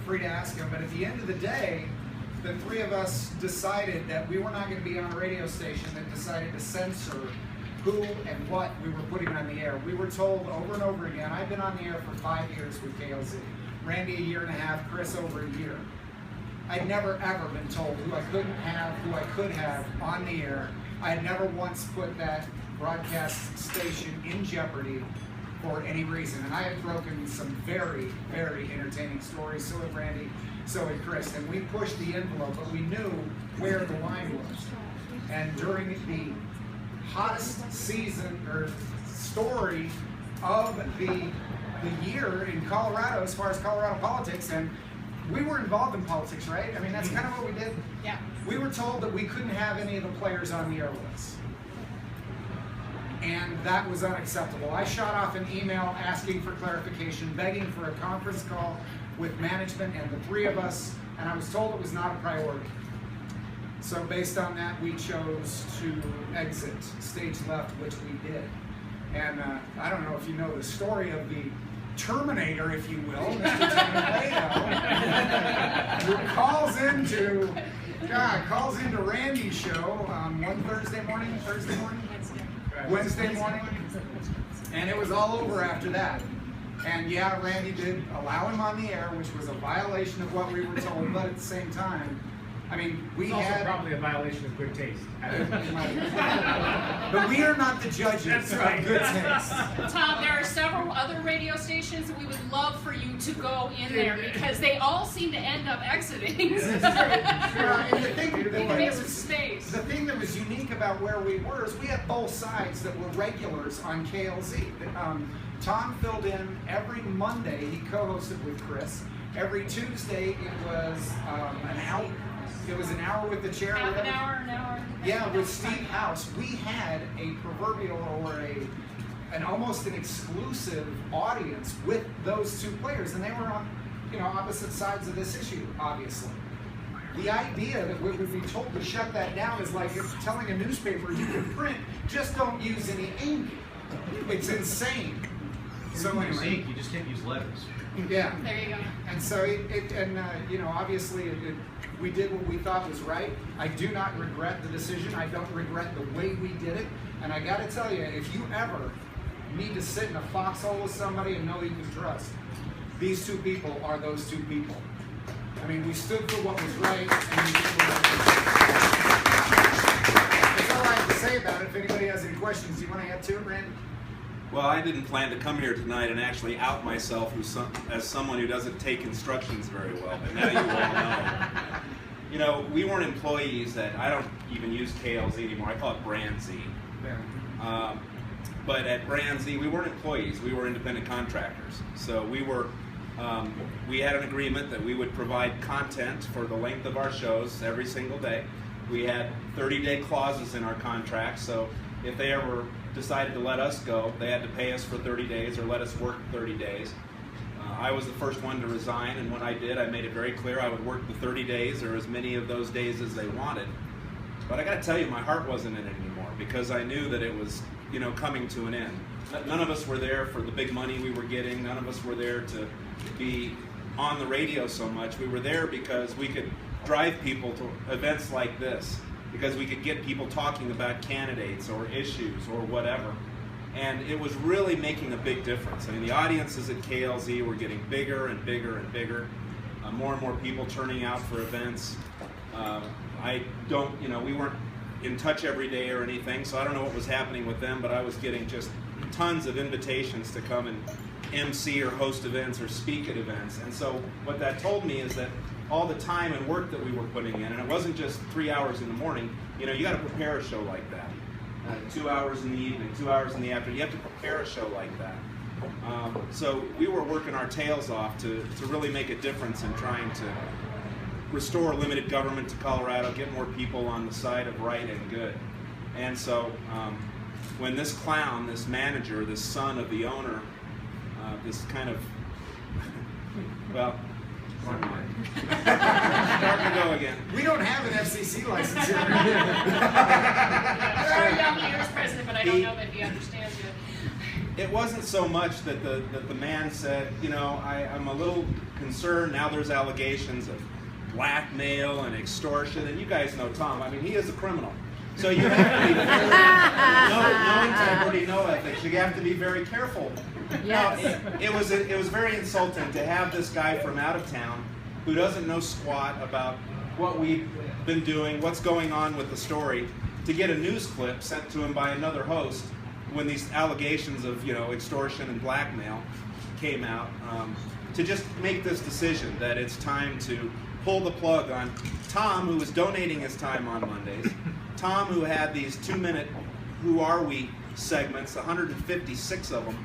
free to ask him. But at the end of the day, the three of us decided that we were not going to be on a radio station that decided to censor who and what we were putting on the air. We were told over and over again. I've been on the air for 5 years with KLZ. Randy a year and a half, Chris over a year. I'd never ever been told who I couldn't have, who I could have on the air. I had never once put that broadcast station in jeopardy for any reason. And I had broken some very, very entertaining stories. So had Randy, so had Chris. And we pushed the envelope, but we knew where the line was. And during the hottest season or story of the year in Colorado, as far as Colorado politics, and we were involved in politics, right? I mean, that's kind of what we did. Yeah. We were told that we couldn't have any of the players on the air with us. And that was unacceptable. I shot off an email asking for clarification, begging for a conference call with management and the three of us, and I was told it was not a priority. So based on that, we chose to exit stage left, which we did. And I don't know if you know the story of the Terminator, if you will, Mr. Tomato, who calls into Randy's show one Thursday morning, Wednesday morning, and it was all over after that. And yeah, Randy did allow him on the air, which was a violation of what we were told, but at the same time, I mean, we had probably a violation of good taste. But we are not the judges of good taste. Tom, there are several other radio stations that we would love for you to go in there because they all seem to end up exiting. And the thing Space. The thing that was unique about where we were is we had both sides that were regulars on KLZ. Tom filled in every Monday. He co-hosted with Chris. Every Tuesday it was an hour. It was an hour with the chair. Half an hour. Yeah, with Steve House, we had a proverbial or an almost an exclusive audience with those two players, and they were on, opposite sides of this issue, obviously. The idea that we would be told to shut that down is like telling a newspaper you can print, just don't use any ink. It's insane. So anyway, ink, you just can't use letters. Yeah. There you go. And so obviously we did what we thought was right. I do not regret the decision. I don't regret the way we did it. And I got to tell you, if you ever need to sit in a foxhole with somebody and know you can trust, these two people are those two people. I mean, we stood for what was right, and we did what was right. That's all I have to say about it. If anybody has any questions, do you want to add to it, Randy? Well, I didn't plan to come here tonight and actually out myself as someone who doesn't take instructions very well, but now you all know. We weren't employees I don't even use KLZ anymore. I call it Brand Z. Yeah. But at Brand Z, we weren't employees. We were independent contractors. So we had an agreement that we would provide content for the length of our shows every single day. We had 30-day clauses in our contract, so if they ever decided to let us go, they had to pay us for 30 days or let us work 30 days. I was the first one to resign, and when I did, I made it very clear I would work the 30 days or as many of those days as they wanted. But I got to tell you, my heart wasn't in it anymore because I knew that it was, coming to an end. None of us were there for the big money we were getting. None of us were there to be on the radio so much. We were there because we could drive people to events like this, because we could get people talking about candidates or issues or whatever. And it was really making a big difference. I mean, the audiences at KLZ were getting bigger and bigger and bigger. More and more people turning out for events. We weren't in touch every day or anything, so I don't know what was happening with them, but I was getting just tons of invitations to come and MC or host events or speak at events. And so what that told me is that all the time and work that we were putting in, and it wasn't just 3 hours in the morning, you got to prepare a show like that. 2 hours in the evening, 2 hours in the afternoon, you have to prepare a show like that. So we were working our tails off to really make a difference in trying to restore limited government to Colorado, get more people on the side of right and good. And so when this clown, this manager, this son of the owner, this kind of, well, starting to go again. We don't have an FCC license here. There are young ears, President, but I don't know that he understands it. it wasn't so much that the man said, you know, I'm a little concerned. Now there's allegations of blackmail and extortion, and you guys know Tom. I mean, he is a criminal. So you have to be no integrity, no ethics. You have to be very careful. Yes. No, it was very insulting to have this guy from out of town who doesn't know squat about what we've been doing, what's going on with the story, to get a news clip sent to him by another host when these allegations of, you know, extortion and blackmail came out, to just make this decision that it's time to pull the plug on Tom, who was donating his time on Mondays, Tom, who had these 2-minute Who Are We segments, 156 of them,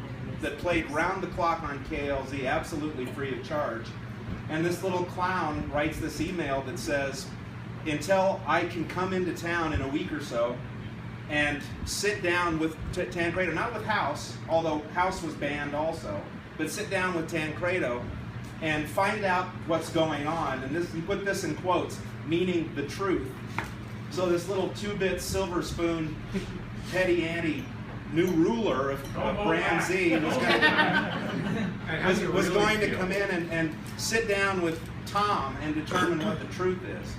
that played round the clock on KLZ, absolutely free of charge. And this little clown writes this email that says, until I can come into town in a week or so and sit down with Tancredo, not with House, although House was banned also, but sit down with Tancredo and find out what's going on. And this, he put this in quotes, meaning the truth. So this little 2-bit silver spoon, petty ante, new ruler of Brand Z was going to come in and sit down with Tom and determine what the truth is,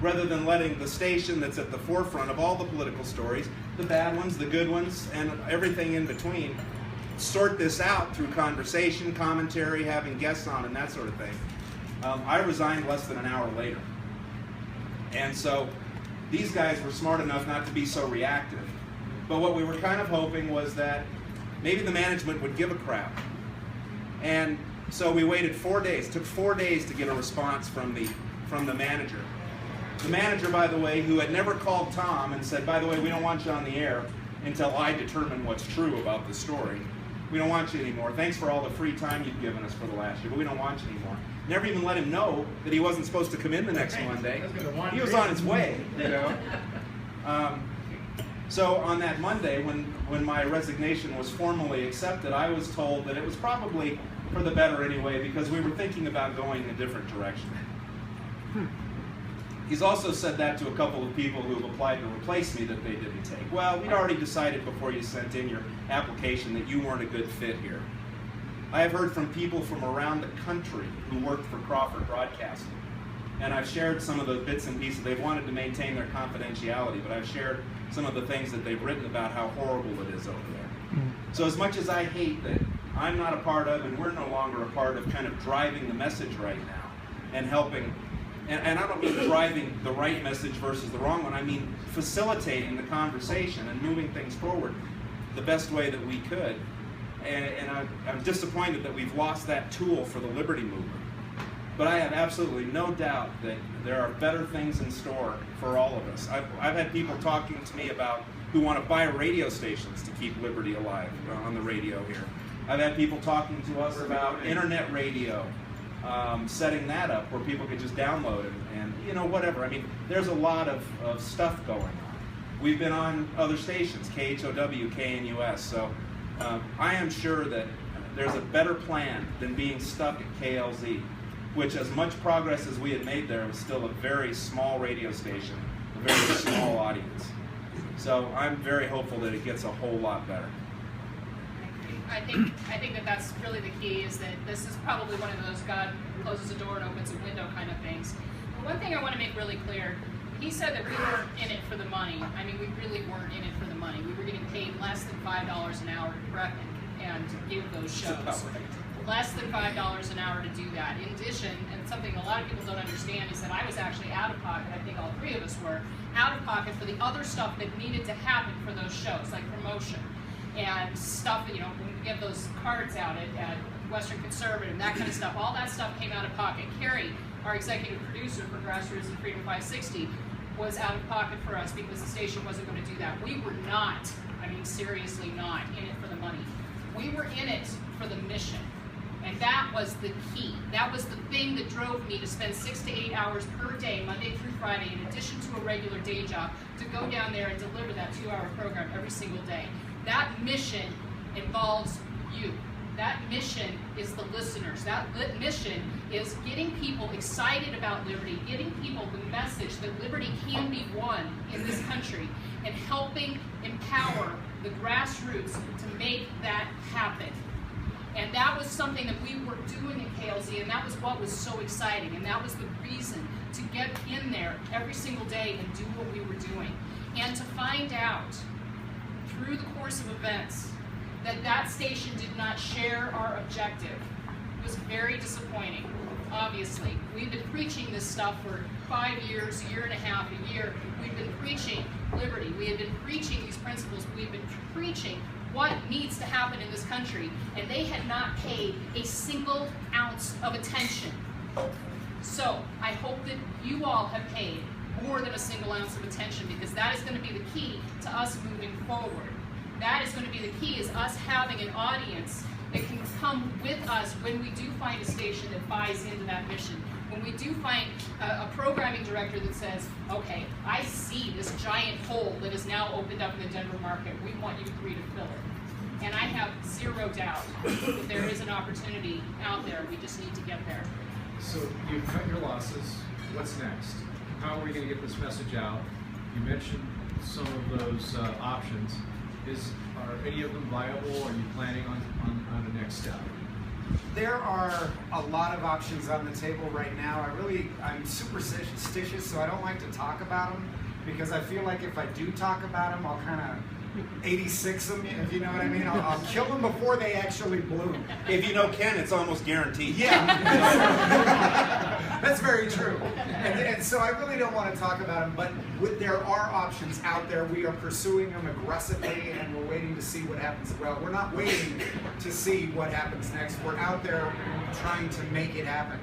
rather than letting the station that's at the forefront of all the political stories, the bad ones, the good ones, and everything in between, sort this out through conversation, commentary, having guests on, and that sort of thing. I resigned less than an hour later. And so these guys were smart enough not to be so reactive. But what we were kind of hoping was that maybe the management would give a crap. And so we waited 4 days. It took 4 days to get a response from the manager. The manager, by the way, who had never called Tom and said, by the way, we don't want you on the air until I determine what's true about the story. We don't want you anymore. Thanks for all the free time you've given us for the last year, but we don't want you anymore. Never even let him know that he wasn't supposed to come in the next Monday. He was on his way, you know. So on that Monday, when my resignation was formally accepted, I was told that it was probably for the better anyway, because we were thinking about going a different direction. He's also said that to a couple of people who have applied to replace me that they didn't take. Well, we'd already decided before you sent in your application that you weren't a good fit here. I have heard from people from around the country who worked for Crawford Broadcasting, and I've shared some of the bits and pieces. They've wanted to maintain their confidentiality, but I've shared some of the things that they've written about how horrible it is over there. So as much as I hate that I'm not a part of, and we're no longer a part of kind of driving the message right now and helping, and I don't mean driving the right message versus the wrong one, I mean facilitating the conversation and moving things forward the best way that we could. And I'm disappointed that we've lost that tool for the liberty movement. But I have absolutely no doubt that there are better things in store for all of us. I've had people talking to me about who want to buy radio stations to keep liberty alive on the radio here. I've had people talking to us about internet radio, setting that up where people could just download it and you know, whatever. I mean, there's a lot of stuff going on. We've been on other stations, KHOW, KNUS, so I am sure that there's a better plan than being stuck at KLZ, which as much progress as we had made there was still a very small radio station, a very small audience. So I'm very hopeful that it gets a whole lot better. I think that that's really the key, is that this is probably one of those God closes a door and opens a window kind of things. But one thing I want to make really clear, he said that we weren't in it for the money. I mean, we really weren't in it for the money. We were getting paid less than $5 an hour to prep and to give those shows. Less than $5 an hour to do that. In addition, and something a lot of people don't understand, is that I was actually out of pocket, I think all three of us were, out of pocket for the other stuff that needed to happen for those shows, like promotion and stuff, you know, when we get those cards out at Western Conservative, that kind of stuff, all that stuff came out of pocket. Carrie, our executive producer for Grassroots and Freedom 560, was out of pocket for us because the station wasn't going to do that. We were not, I mean seriously not, in it for the money. We were in it for the mission. And that was the key. That was the thing that drove me to spend 6 to 8 hours per day, Monday through Friday, in addition to a regular day job, to go down there and deliver that 2-hour program every single day. That mission involves you. That mission is the listeners. That mission is getting people excited about liberty, getting people the message that liberty can be won in this country, and helping empower the grassroots to make that happen. And that was something that we were doing at KLZ, and that was what was so exciting, and that was the reason to get in there every single day and do what we were doing. And to find out through the course of events that that station did not share our objective was very disappointing. Obviously, we've been preaching this stuff for 5 years, a year and a half, a year. We've been preaching liberty. We have been preaching these principles. We've been preaching what needs to happen in this country, and they had not paid a single ounce of attention. So I hope that you all have paid more than a single ounce of attention, because that is going to be the key to us moving forward. That is going to be the key, is us having an audience that can come with us when we do find a station that buys into that mission. When we do find a programming director that says, okay, I see this giant hole that is now opened up in the Denver market. We want you three to fill it. And I have zero doubt that there is an opportunity out there. We just need to get there. So you've cut your losses. What's next? How are we going to get this message out? You mentioned some of those options. Are any of them viable? Are you planning on the next step? There are a lot of options on the table right now. I'm superstitious, so I don't like to talk about them, because I feel like if I do talk about them, I'll kind of 86 them, if you know what I mean. I'll kill them before they actually bloom. If you know Ken, it's almost guaranteed. Yeah, that's very true. And so I really don't want to talk about them, but there are options out there. We are pursuing them aggressively, and we're waiting to see what happens. Well, we're not waiting to see what happens next. We're out there trying to make it happen.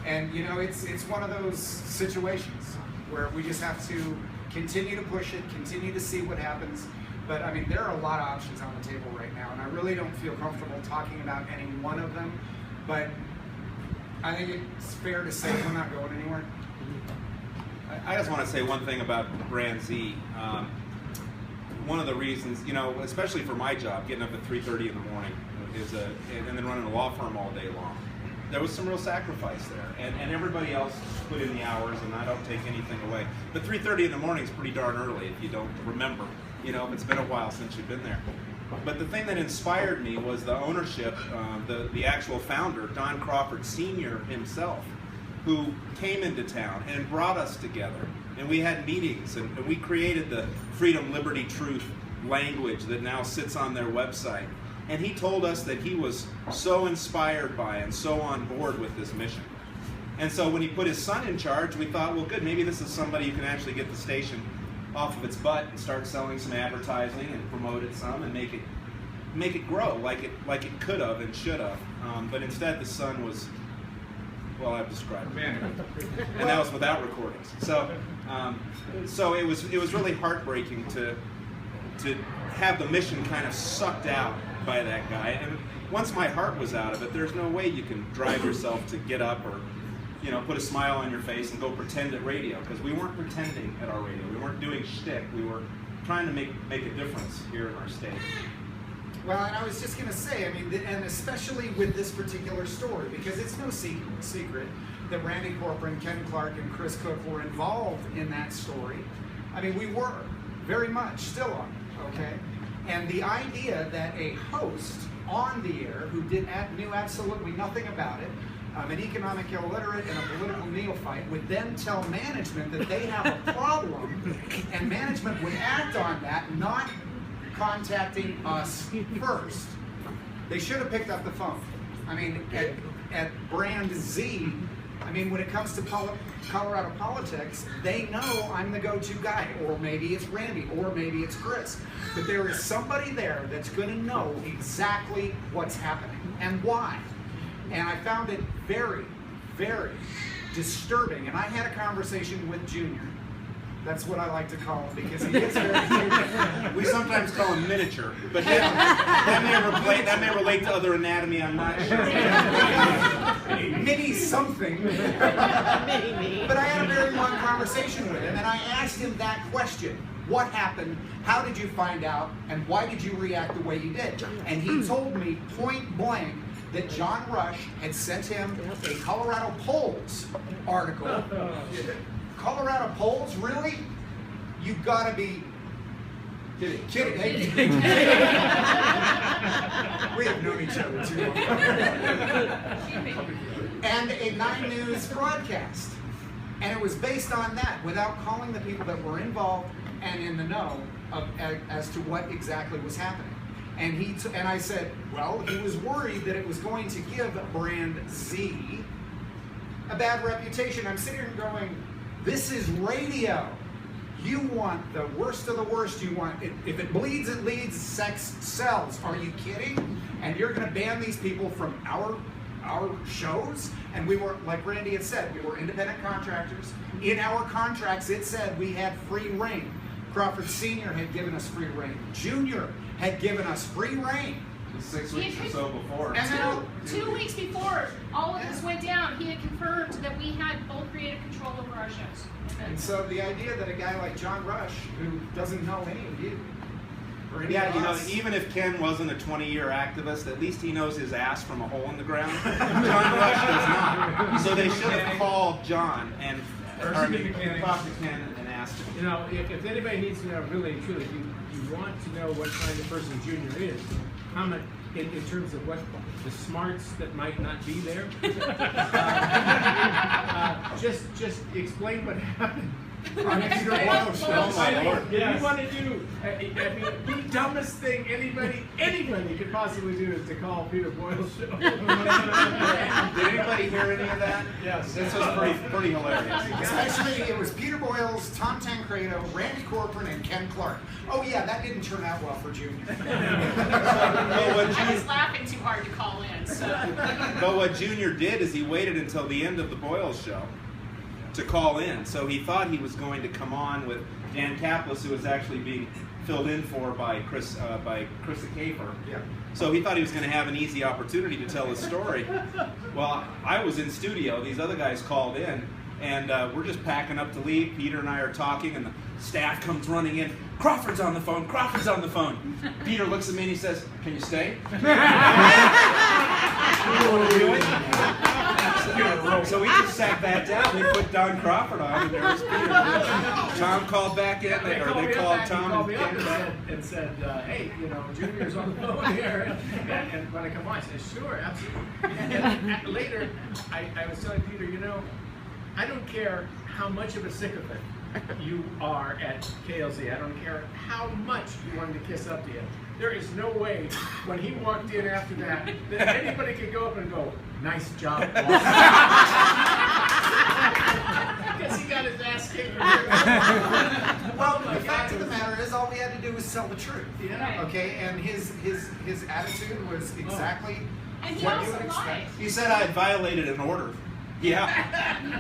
And you know, it's one of those situations where we just have to continue to push it, continue to see what happens. But I mean, there are a lot of options on the table right now, and I really don't feel comfortable talking about any one of them. But I think it's fair to say we're not going anywhere. I just want to say one thing about Brand Z. One of the reasons, you know, especially for my job, getting up at 3:30 in the morning and then running a law firm all day long, there was some real sacrifice there. And everybody else put in the hours, and I don't take anything away. But 3:30 in the morning is pretty darn early if you don't remember. You know, if it's been a while since you've been there. But the thing that inspired me was the ownership, the actual founder, Don Crawford Sr. himself, who came into town and brought us together. And we had meetings, and we created the freedom, liberty, truth language that now sits on their website. And he told us that he was so inspired by and so on board with this mission. And so when he put his son in charge, we thought, well, good, maybe this is somebody who can actually get the station off of its butt and start selling some advertising and promote it some and make it grow like it could have and should have. But instead, the son was, well, I've described it, and that was without recordings. So it was really heartbreaking to have the mission kind of sucked out by that guy. And once my heart was out of it, there's no way you can drive yourself to get up or, you know, put a smile on your face and go pretend at radio, because we weren't pretending at our radio. We weren't doing shtick. We were trying to make a difference here in our state. Well, and I was just going to say, I mean, and especially with this particular story, because it's no secret that Randy Corcoran, Ken Clark, and Chris Cook were involved in that story. I mean, we were very much still are, okay? And the idea that a host on the air who knew absolutely nothing about it, an economic illiterate and a political neophyte, would then tell management that they have a problem, and management would act on that, not contacting us first. They should have picked up the phone. I mean, at Brand Z, I mean, when it comes to Colorado politics, they know I'm the go-to guy, or maybe it's Randy, or maybe it's Chris. But there is somebody there that's going to know exactly what's happening and why. And I found it very, very disturbing. And I had a conversation with Junior. That's what I like to call him, because he is very We sometimes call him miniature, but that may relate to other anatomy, I'm not sure. mini something. But I had a very long conversation with him, and I asked him that question. What happened? How did you find out? And why did you react the way you did? And he told me point blank that John Rush had sent him a Colorado Polls article. Colorado Polls, really? You gotta be kidding. Hey, we have known each other too long. And a 9 News broadcast. And it was based on that, without calling the people that were involved and in the know as to what exactly was happening. And I said, well, he was worried that it was going to give Brand Z a bad reputation. I'm sitting here going, this is radio. You want the worst of the worst. You want it, if it bleeds, it leads. Sex sells. Are you kidding? And you're going to ban these people from our shows? And we were, like Randy had said, we were independent contractors. In our contracts, it said we had free reign. Crawford Sr. had given us free reign. Junior had given us free reign. 6 weeks or so before. And then, 2 weeks before all of this went down, he had confirmed that we had full creative control over our shows. and so the idea that a guy like John Rush, who doesn't know any of you, or any Yeah, of you know, us, even if Ken wasn't a 20-year activist, at least he knows his ass from a hole in the ground. John Rush does not. So they should have called John and talked to Ken and asked him. You know, if anybody needs to know really and truly, if you want to know what kind of person Junior is, comment in terms of what the smarts that might not be there. Just explain what happened. on the Peter Boyle show. Oh my Lord. You want to do, I mean, the dumbest thing anybody could possibly do is to call Peter Boyle's show. Did anybody hear any of that? Yes. This was pretty hilarious. Especially, it was Peter Boyles, Tom Tancredo, Randy Corcoran, and Ken Clark. Oh yeah, that didn't turn out well for Junior. I was laughing too hard to call in, so. But what Junior did is he waited until the end of the Boyle show to call in. So he thought he was going to come on with Dan Kaplis, who was actually being filled in for by Krista Kafer. Yeah. So he thought he was going to have an easy opportunity to tell his story. Well, I was in studio. These other guys called in, and we're just packing up to leave. Peter and I are talking, and the staff comes running in. Crawford's on the phone. Crawford's on the phone. Peter looks at me and he says, "Can you stay?" So we just sat that down. They put Don Crawford on, and there was Peter. Tom called back in, or they called Tom and said, hey, you know, Junior's on the phone here. And when I come on, I said, sure, absolutely. And later, I was telling Peter, you know, I don't care how much of a sycophant you are at KLZ. I don't care how much you wanted to kiss up to him. There is no way, when he walked in after that anybody could go up and go, nice job, boss. Because he got his ass kicked. Well, the fact of the matter is, all we had to do was tell the truth. Yeah. Okay, and his attitude was exactly And he what you also would lied. expect. He said I had violated an order. Yeah.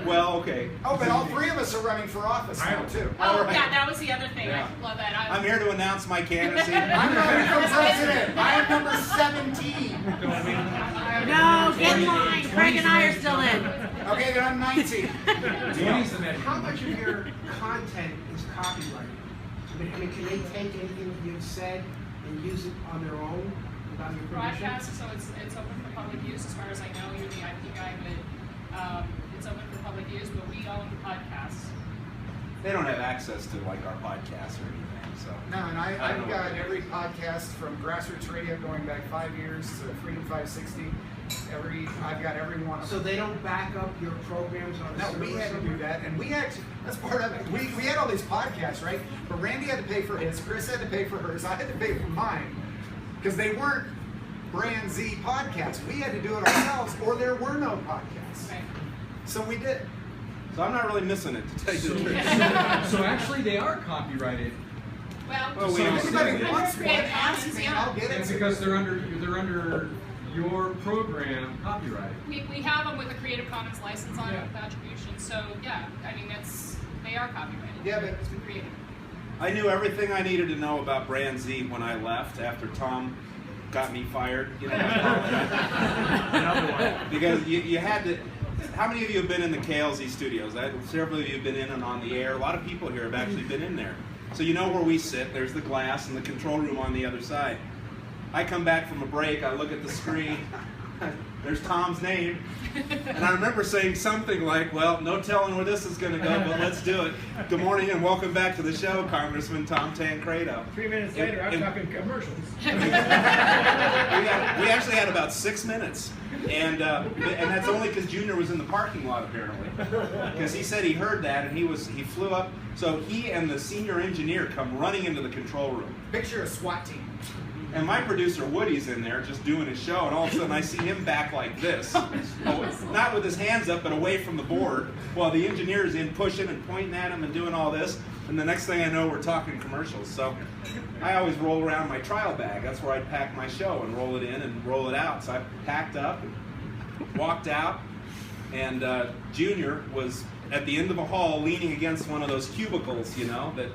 Well, okay. Oh, but all three of us are running for office now too. Oh, right. yeah, that was the other thing. Yeah. I love that. I'm here to announce my candidacy. I'm running for president. I am number 17. No, get in line. Craig and I are still in. Okay, then I'm 19. How much of your content is copyrighted? I mean, can they take anything you've said and use it on their own without your permission? Broadcast, so it's open for public use. As far as I know, you're the IP guy, but it's open for public use. But we own the podcasts. They don't have access to like our podcasts or anything, so. No, and I don't I've know got what every podcast from Grassroots Radio going back 5 years to Freedom 560. I've got every one of So them. they don't back up your programs on No, we had to do that, and we actually, that's part of it. We had all these podcasts, right? But Randy had to pay for his, Chris had to pay for hers, I had to pay for mine. Because they weren't Brand Z podcasts. We had to do it ourselves, or there were no podcasts. Right. So we did. So I'm not really missing it, to tell you the truth. So actually, they are copyrighted. Well, we So understand anybody that. wants one, ask me, I'll get It's it. because they're under your program copyrighted. We have them with a Creative Commons license on it Yeah. with attribution. So yeah, I mean they are copyrighted. Yeah, but It's been created. I knew everything I needed to know about Brand Z when I left after Tom got me fired. You know, Another one. because you had to. How many of you have been in the KLZ studios? Several of you have been in and on the air. A lot of people here have actually been in there. So you know where we sit. There's the glass and the control room on the other side. I come back from a break, I look at the screen, there's Tom's name. And I remember saying something like, well, no telling where this is going to go, but let's do it. Good morning and welcome back to the show, Congressman Tom Tancredo. 3 minutes later, I'm talking commercials. We actually had about 6 minutes. And that's only because Junior was in the parking lot, apparently. Because he said he heard that and he flew up. So he and the senior engineer come running into the control room. Picture a SWAT team. And my producer Woody's in there just doing his show, and all of a sudden I see him back like this. Not with his hands up, but away from the board, while the engineer's in pushing and pointing at him and doing all this. And the next thing I know, we're talking commercials. So I always roll around my trial bag. That's where I'd pack my show and roll it in and roll it out. So I packed up and walked out, and Junior was at the end of a hall leaning against one of those cubicles, you know, that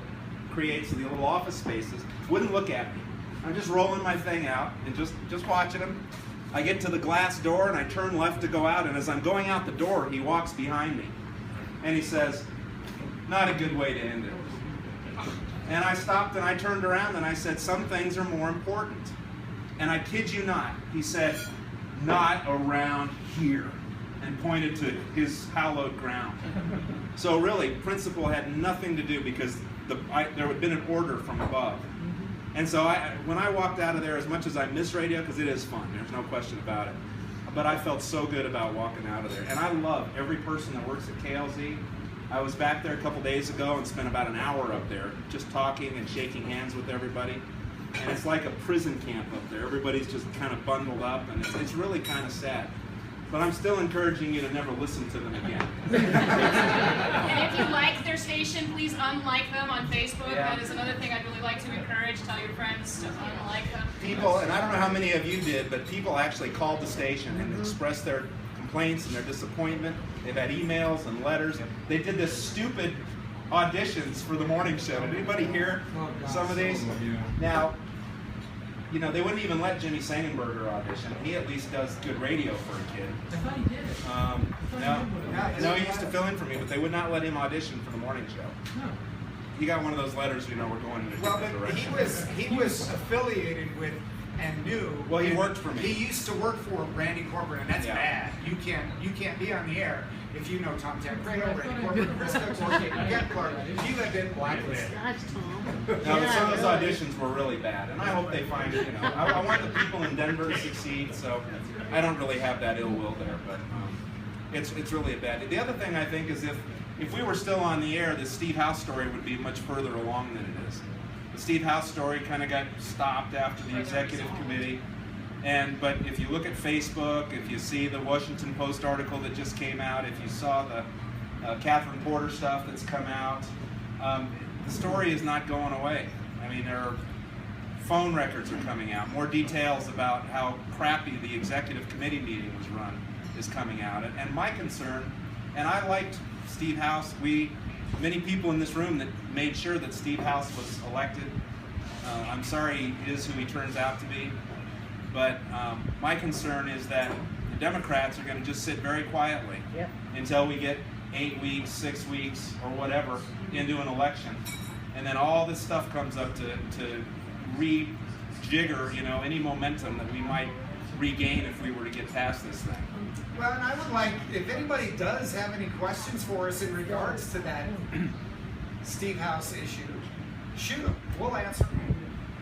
creates the little office spaces. Wouldn't look at me. I'm just rolling my thing out and just watching him. I get to the glass door and I turn left to go out, and as I'm going out the door, he walks behind me. And he says, not a good way to end it. And I stopped and I turned around and I said, some things are more important. And I kid you not, he said, not around here, and pointed to his hallowed ground. So really, principle had nothing to do, because there had been an order from above. And so when I walked out of there, as much as I miss radio, because it is fun, there's no question about it, but I felt so good about walking out of there. And I love every person that works at KLZ. I was back there a couple days ago and spent about an hour up there just talking and shaking hands with everybody. And it's like a prison camp up there. Everybody's just kind of bundled up, and it's really kind of sad. But I'm still encouraging you to never listen to them again. And if you like their station, please unlike them on Facebook. Yeah. That is another thing I'd really like to encourage. Tell your friends to unlike them. People, and I don't know how many of you did, but people actually called the station and expressed their complaints and their disappointment. They've had emails and letters. They did this stupid auditions for the morning show. Did anybody hear some of these? Now, you know, they wouldn't even let Jimmy Sangenberger audition. He at least does good radio for a kid. I thought he did. No, he used to fill in for me, but they would not let him audition for the morning show. No. He got one of those letters, you know, we're going in a Well, different but direction. he was affiliated with and knew. Well, he and worked for me. He used to work for Randy Corcoran, and that's Yeah. bad. You can't be on the air if you know Tom Tancredo, Randy Corcoran, Krista Gorky, Ken Clark. He lived in Blacklist. That's Tom. No, but some of those auditions were really bad, and I hope they find, you know, I want the people in Denver to succeed, so I don't really have that ill will there, but it's really a bad. The other thing I think is if we were still on the air, the Steve House story would be much further along than it is. The Steve House story kind of got stopped after the executive committee, but if you look at Facebook, if you see the Washington Post article that just came out, if you saw the Catherine Porter stuff that's come out, the story is not going away. I mean, there are phone records are coming out. More details about how crappy the executive committee meeting was run is coming out. And my concern, and I liked Steve House. Many people in this room that made sure that Steve House was elected. I'm sorry he is who he turns out to be. But my concern is that the Democrats are going to just sit very quietly until we get 8 weeks, 6 weeks, or whatever into an election. And then all this stuff comes up to rejigger, you know, any momentum that we might regain if we were to get past this thing. Well, and I would like, if anybody does have any questions for us in regards to that Steve House issue, shoot them. We'll answer them.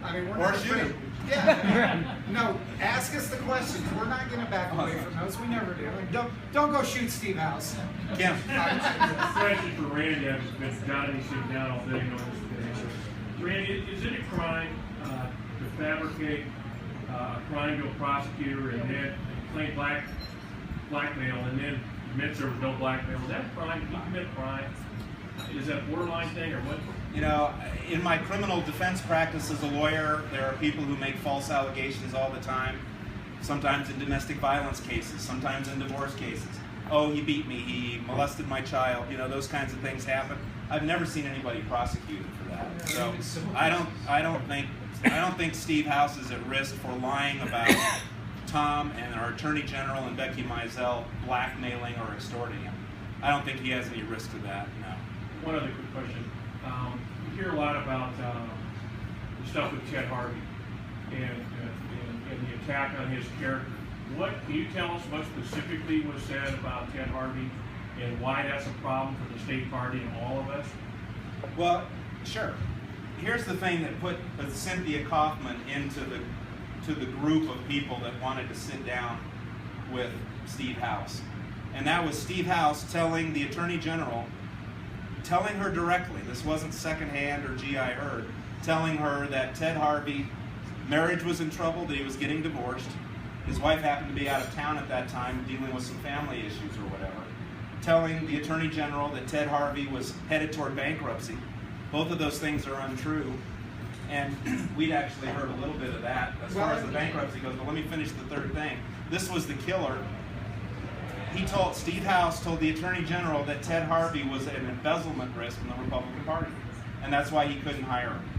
I mean, we're Or not shoot afraid. 'em. Yeah. No, ask us the questions. We're not going to back away from those. We never do. And don't go shoot Steve House. Kim. Question for Randy. I've just been jotting shit down all day. Randy, is it a crime to fabricate a crime to a prosecutor and then claim blackmail and then admit there was no blackmail? Is that a crime? Can you commit a crime? Is that a borderline thing or what? You know, in my criminal defense practice as a lawyer, there are people who make false allegations all the time, sometimes in domestic violence cases, sometimes in divorce cases. Oh, he beat me, he molested my child, you know, those kinds of things happen. I've never seen anybody prosecuted for that. So I don't think Steve House is at risk for lying about Tom and our Attorney General and Becky Mizell blackmailing or extorting him. I don't think he has any risk to that, no. One other quick question. You hear a lot about the stuff with Ted Harvey and the attack on his character. Can you tell us what specifically was said about Ted Harvey and why that's a problem for the state party and all of us? Well, sure. Here's the thing that put Cynthia Kaufman into the group of people that wanted to sit down with Steve House. And that was Steve House telling the Attorney General, telling her directly, this wasn't secondhand or gee, I heard, telling her that Ted Harvey, marriage was in trouble, that he was getting divorced. His wife happened to be out of town at that time dealing with some family issues or whatever. Telling the Attorney General that Ted Harvey was headed toward bankruptcy. Both of those things are untrue. And we'd actually heard a little bit of that as far as the bankruptcy goes, but let me finish the third thing. This was the killer. Steve House told the Attorney General that Ted Harvey was an embezzlement risk in the Republican Party. And that's why he couldn't hire him.